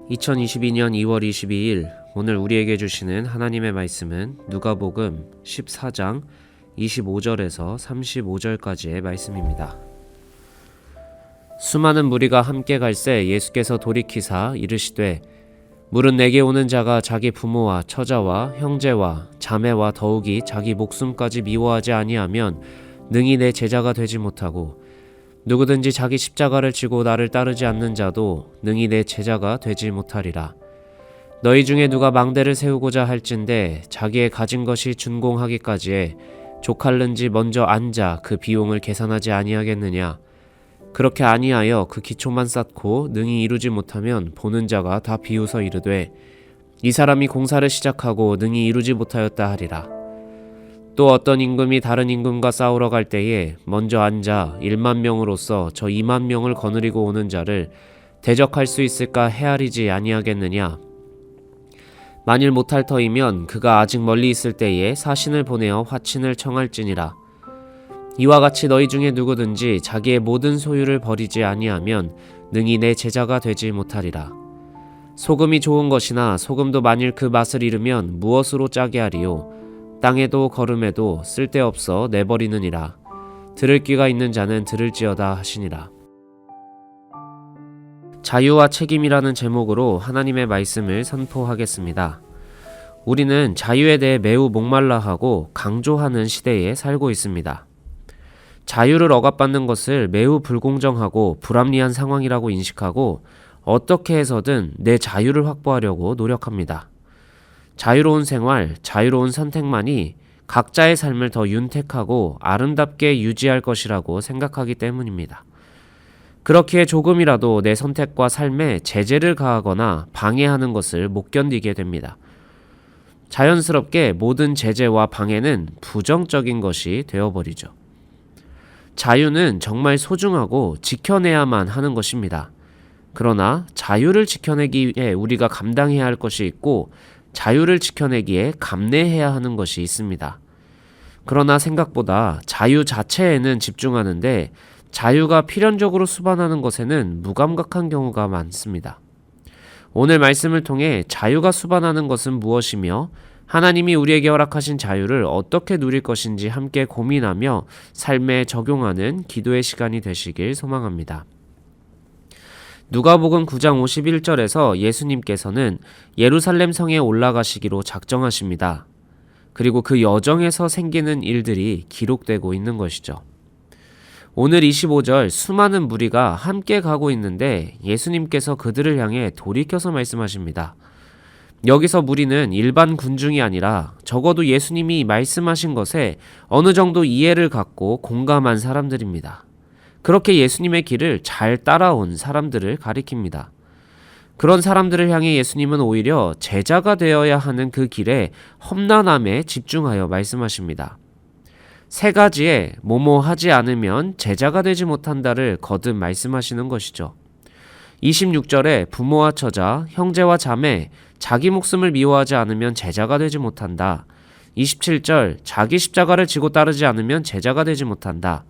2022년 2월 22일 오늘 우리에게 주시는 하나님의 말씀은 누가복음 14장 25절에서 35절까지의 말씀입니다. 수많은 무리가 함께 갈새 예수께서 돌이키사 이르시되 물은 내게 오는 자가 자기 부모와 처자와 형제와 자매와 더욱이 자기 목숨까지 미워하지 아니하면 능히 내 제자가 되지 못하고 누구든지 자기 십자가를 지고 나를 따르지 않는 자도 능히 내 제자가 되지 못하리라. 너희 중에 누가 망대를 세우고자 할진대 자기의 가진 것이 준공하기까지에 족할는지 먼저 앉아 그 비용을 계산하지 아니하겠느냐. 그렇게 아니하여 그 기초만 쌓고 능히 이루지 못하면 보는 자가 다 비웃어 이르되 이 사람이 공사를 시작하고 능히 이루지 못하였다 하리라. 또 어떤 임금이 다른 임금과 싸우러 갈 때에 먼저 앉아 1만 명으로서 저 2만 명을 거느리고 오는 자를 대적할 수 있을까 헤아리지 아니하겠느냐. 만일 못할 터이면 그가 아직 멀리 있을 때에 사신을 보내어 화친을 청할지니라. 이와 같이 너희 중에 누구든지 자기의 모든 소유를 버리지 아니하면 능히 내 제자가 되지 못하리라. 소금이 좋은 것이나 소금도 만일 그 맛을 잃으면 무엇으로 짜게 하리요. 땅에도 거름에도 쓸데없어 내버리느니라. 들을 귀가 있는 자는 들을지어다 하시니라. 자유와 책임이라는 제목으로 하나님의 말씀을 선포하겠습니다. 우리는 자유에 대해 매우 목말라하고 강조하는 시대에 살고 있습니다. 자유를 억압받는 것을 매우 불공정하고 불합리한 상황이라고 인식하고 어떻게 해서든 내 자유를 확보하려고 노력합니다. 자유로운 생활, 자유로운 선택만이 각자의 삶을 더 윤택하고 아름답게 유지할 것이라고 생각하기 때문입니다. 그렇기에 조금이라도 내 선택과 삶에 제재를 가하거나 방해하는 것을 못 견디게 됩니다. 자연스럽게 모든 제재와 방해는 부정적인 것이 되어버리죠. 자유는 정말 소중하고 지켜내야만 하는 것입니다. 그러나 자유를 지켜내기에 우리가 감당해야 할 것이 있고 자유를 지켜내기에 감내해야 하는 것이 있습니다. 그러나 생각보다 자유 자체에는 집중하는데 자유가 필연적으로 수반하는 것에는 무감각한 경우가 많습니다. 오늘 말씀을 통해 자유가 수반하는 것은 무엇이며 하나님이 우리에게 허락하신 자유를 어떻게 누릴 것인지 함께 고민하며 삶에 적용하는 기도의 시간이 되시길 소망합니다. 누가복음 9장 51절에서 예수님께서는 예루살렘 성에 올라가시기로 작정하십니다. 그리고 그 여정에서 생기는 일들이 기록되고 있는 것이죠. 오늘 25절 수많은 무리가 함께 가고 있는데 예수님께서 그들을 향해 돌이켜서 말씀하십니다. 여기서 무리는 일반 군중이 아니라 적어도 예수님이 말씀하신 것에 어느 정도 이해를 갖고 공감한 사람들입니다. 그렇게 예수님의 길을 잘 따라온 사람들을 가리킵니다. 그런 사람들을 향해 예수님은 오히려 제자가 되어야 하는 그 길의 험난함에 집중하여 말씀하십니다. 세 가지의 뭐뭐 하지 않으면 제자가 되지 못한다를 거듭 말씀하시는 것이죠. 26절에 부모와 처자, 형제와 자매, 자기 목숨을 미워하지 않으면 제자가 되지 못한다. 27절 자기 십자가를 지고 따르지 않으면 제자가 되지 못한다.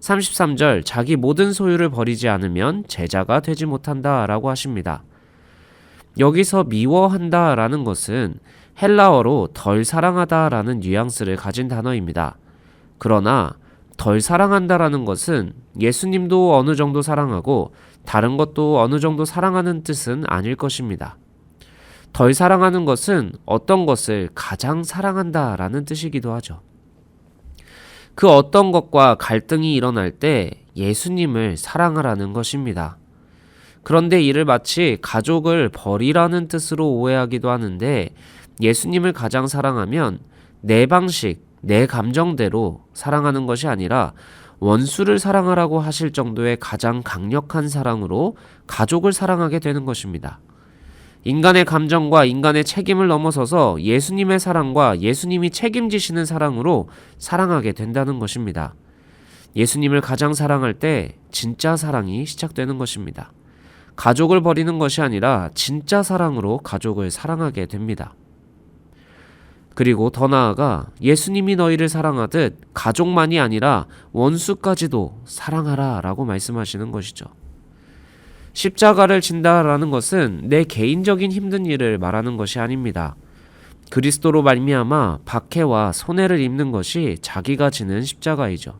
33절 자기 모든 소유를 버리지 않으면 제자가 되지 못한다 라고 하십니다. 여기서 미워한다 라는 것은 헬라어로 덜 사랑하다 라는 뉘앙스를 가진 단어입니다. 그러나 덜 사랑한다 라는 것은 예수님도 어느 정도 사랑하고 다른 것도 어느 정도 사랑하는 뜻은 아닐 것입니다. 덜 사랑하는 것은 어떤 것을 가장 사랑한다 라는 뜻이기도 하죠. 그 어떤 것과 갈등이 일어날 때 예수님을 사랑하라는 것입니다. 그런데 이를 마치 가족을 버리라는 뜻으로 오해하기도 하는데 예수님을 가장 사랑하면 내 방식, 내 감정대로 사랑하는 것이 아니라 원수를 사랑하라고 하실 정도의 가장 강력한 사랑으로 가족을 사랑하게 되는 것입니다. 인간의 감정과 인간의 책임을 넘어서서 예수님의 사랑과 예수님이 책임지시는 사랑으로 사랑하게 된다는 것입니다. 예수님을 가장 사랑할 때 진짜 사랑이 시작되는 것입니다. 가족을 버리는 것이 아니라 진짜 사랑으로 가족을 사랑하게 됩니다. 그리고 더 나아가 예수님이 너희를 사랑하듯 가족만이 아니라 원수까지도 사랑하라 라고 말씀하시는 것이죠. 십자가를 진다라는 것은 내 개인적인 힘든 일을 말하는 것이 아닙니다. 그리스도로 말미암아 박해와 손해를 입는 것이 자기가 지는 십자가이죠.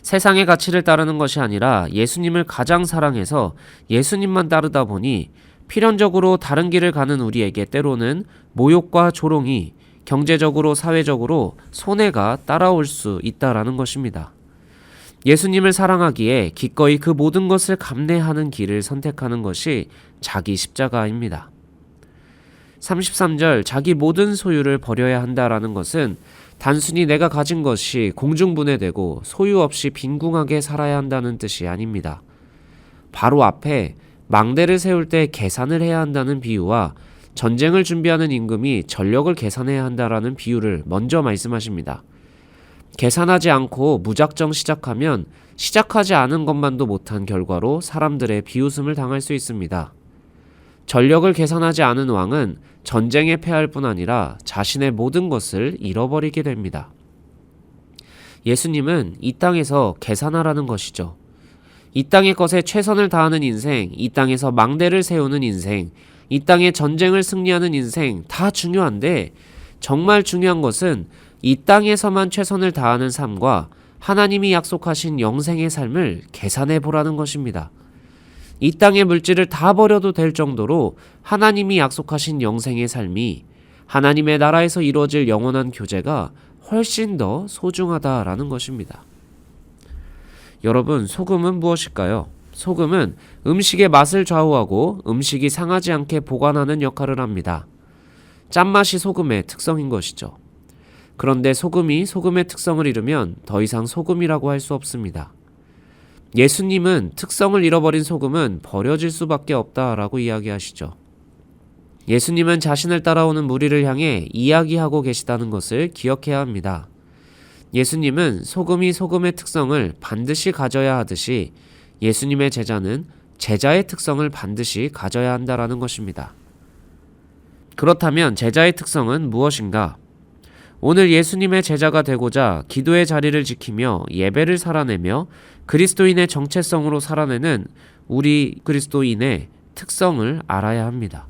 세상의 가치를 따르는 것이 아니라 예수님을 가장 사랑해서 예수님만 따르다 보니 필연적으로 다른 길을 가는 우리에게 때로는 모욕과 조롱이 경제적으로 사회적으로 손해가 따라올 수 있다라는 것입니다. 예수님을 사랑하기에 기꺼이 그 모든 것을 감내하는 길을 선택하는 것이 자기 십자가입니다. 33절 자기 모든 소유를 버려야 한다라는 것은 단순히 내가 가진 것이 공중분해되고 소유 없이 빈궁하게 살아야 한다는 뜻이 아닙니다. 바로 앞에 망대를 세울 때 계산을 해야 한다는 비유와 전쟁을 준비하는 임금이 전력을 계산해야 한다라는 비유를 먼저 말씀하십니다. 계산하지 않고 무작정 시작하면 시작하지 않은 것만도 못한 결과로 사람들의 비웃음을 당할 수 있습니다. 전력을 계산하지 않은 왕은 전쟁에 패할 뿐 아니라 자신의 모든 것을 잃어버리게 됩니다. 예수님은 이 땅에서 계산하라는 것이죠. 이 땅의 것에 최선을 다하는 인생, 이 땅에서 망대를 세우는 인생, 이 땅의 전쟁을 승리하는 인생 다 중요한데 정말 중요한 것은 이 땅에서만 최선을 다하는 삶과 하나님이 약속하신 영생의 삶을 계산해 보라는 것입니다. 이 땅의 물질을 다 버려도 될 정도로 하나님이 약속하신 영생의 삶이 하나님의 나라에서 이루어질 영원한 교제가 훨씬 더 소중하다라는 것입니다. 여러분, 소금은 무엇일까요? 소금은 음식의 맛을 좌우하고 음식이 상하지 않게 보관하는 역할을 합니다. 짠맛이 소금의 특성인 것이죠. 그런데 소금이 소금의 특성을 잃으면 더 이상 소금이라고 할 수 없습니다. 예수님은 특성을 잃어버린 소금은 버려질 수밖에 없다라고 이야기하시죠. 예수님은 자신을 따라오는 무리를 향해 이야기하고 계시다는 것을 기억해야 합니다. 예수님은 소금이 소금의 특성을 반드시 가져야 하듯이 예수님의 제자는 제자의 특성을 반드시 가져야 한다라는 것입니다. 그렇다면 제자의 특성은 무엇인가? 오늘 예수님의 제자가 되고자 기도의 자리를 지키며 예배를 살아내며 그리스도인의 정체성으로 살아내는 우리 그리스도인의 특성을 알아야 합니다.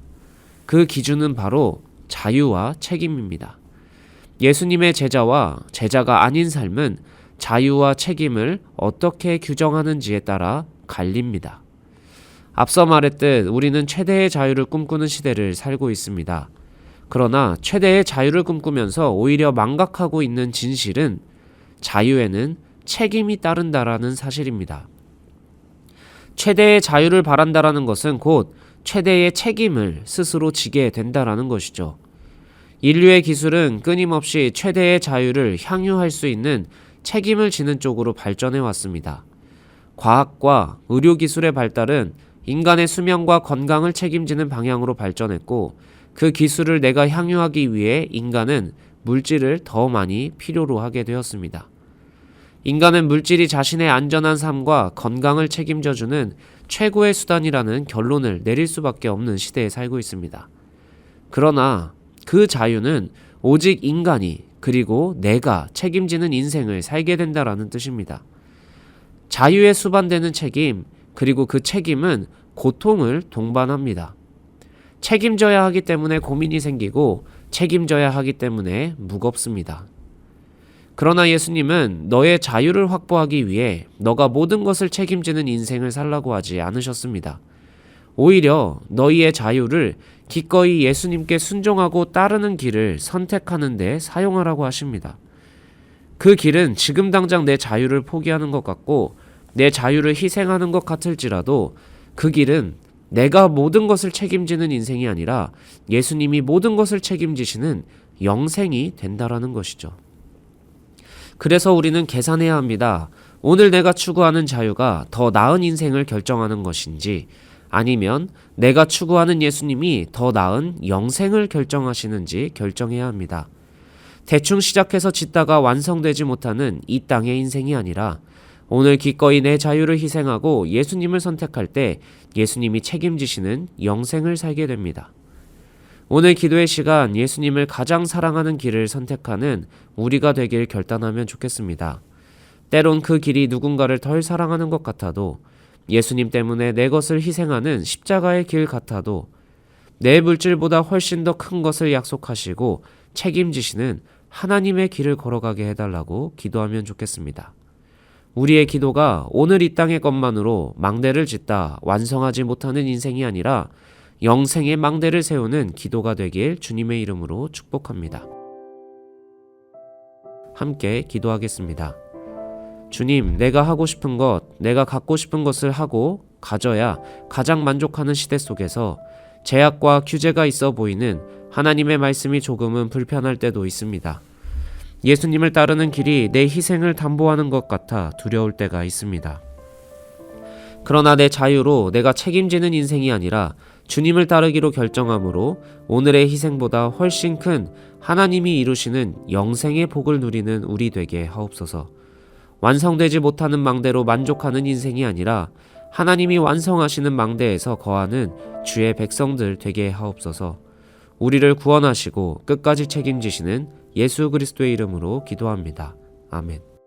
그 기준은 바로 자유와 책임입니다. 예수님의 제자와 제자가 아닌 삶은 자유와 책임을 어떻게 규정하는지에 따라 갈립니다. 앞서 말했듯 우리는 최대의 자유를 꿈꾸는 시대를 살고 있습니다. 그러나 최대의 자유를 꿈꾸면서 오히려 망각하고 있는 진실은 자유에는 책임이 따른다라는 사실입니다. 최대의 자유를 바란다라는 것은 곧 최대의 책임을 스스로 지게 된다라는 것이죠. 인류의 기술은 끊임없이 최대의 자유를 향유할 수 있는 책임을 지는 쪽으로 발전해 왔습니다. 과학과 의료기술의 발달은 인간의 수명과 건강을 책임지는 방향으로 발전했고 그 기술을 내가 향유하기 위해 인간은 물질을 더 많이 필요로 하게 되었습니다. 인간은 물질이 자신의 안전한 삶과 건강을 책임져주는 최고의 수단이라는 결론을 내릴 수밖에 없는 시대에 살고 있습니다. 그러나 그 자유는 오직 인간이 그리고 내가 책임지는 인생을 살게 된다라는 뜻입니다. 자유에 수반되는 책임, 그리고 그 책임은 고통을 동반합니다. 책임져야 하기 때문에 고민이 생기고 책임져야 하기 때문에 무겁습니다. 그러나 예수님은 너의 자유를 확보하기 위해 너가 모든 것을 책임지는 인생을 살라고 하지 않으셨습니다. 오히려 너희의 자유를 기꺼이 예수님께 순종하고 따르는 길을 선택하는 데 사용하라고 하십니다. 그 길은 지금 당장 내 자유를 포기하는 것 같고 내 자유를 희생하는 것 같을지라도 그 길은 내가 모든 것을 책임지는 인생이 아니라 예수님이 모든 것을 책임지시는 영생이 된다라는 것이죠. 그래서 우리는 계산해야 합니다. 오늘 내가 추구하는 자유가 더 나은 인생을 결정하는 것인지 아니면 내가 추구하는 예수님이 더 나은 영생을 결정하시는지 결정해야 합니다. 대충 시작해서 짓다가 완성되지 못하는 이 땅의 인생이 아니라 오늘 기꺼이 내 자유를 희생하고 예수님을 선택할 때 예수님이 책임지시는 영생을 살게 됩니다. 오늘 기도의 시간 예수님을 가장 사랑하는 길을 선택하는 우리가 되길 결단하면 좋겠습니다. 때론 그 길이 누군가를 덜 사랑하는 것 같아도 예수님 때문에 내 것을 희생하는 십자가의 길 같아도 내 물질보다 훨씬 더 큰 것을 약속하시고 책임지시는 하나님의 길을 걸어가게 해달라고 기도하면 좋겠습니다. 우리의 기도가 오늘 이 땅의 것만으로 망대를 짓다 완성하지 못하는 인생이 아니라 영생의 망대를 세우는 기도가 되길 주님의 이름으로 축복합니다. 함께 기도하겠습니다. 주님, 내가 하고 싶은 것, 내가 갖고 싶은 것을 하고 가져야 가장 만족하는 시대 속에서 제약과 규제가 있어 보이는 하나님의 말씀이 조금은 불편할 때도 있습니다. 예수님을 따르는 길이 내 희생을 담보하는 것 같아 두려울 때가 있습니다. 그러나 내 자유로 내가 책임지는 인생이 아니라 주님을 따르기로 결정함으로 오늘의 희생보다 훨씬 큰 하나님이 이루시는 영생의 복을 누리는 우리 되게 하옵소서. 완성되지 못하는 망대로 만족하는 인생이 아니라 하나님이 완성하시는 망대에서 거하는 주의 백성들 되게 하옵소서. 우리를 구원하시고 끝까지 책임지시는 예수 그리스도의 이름으로 기도합니다. 아멘.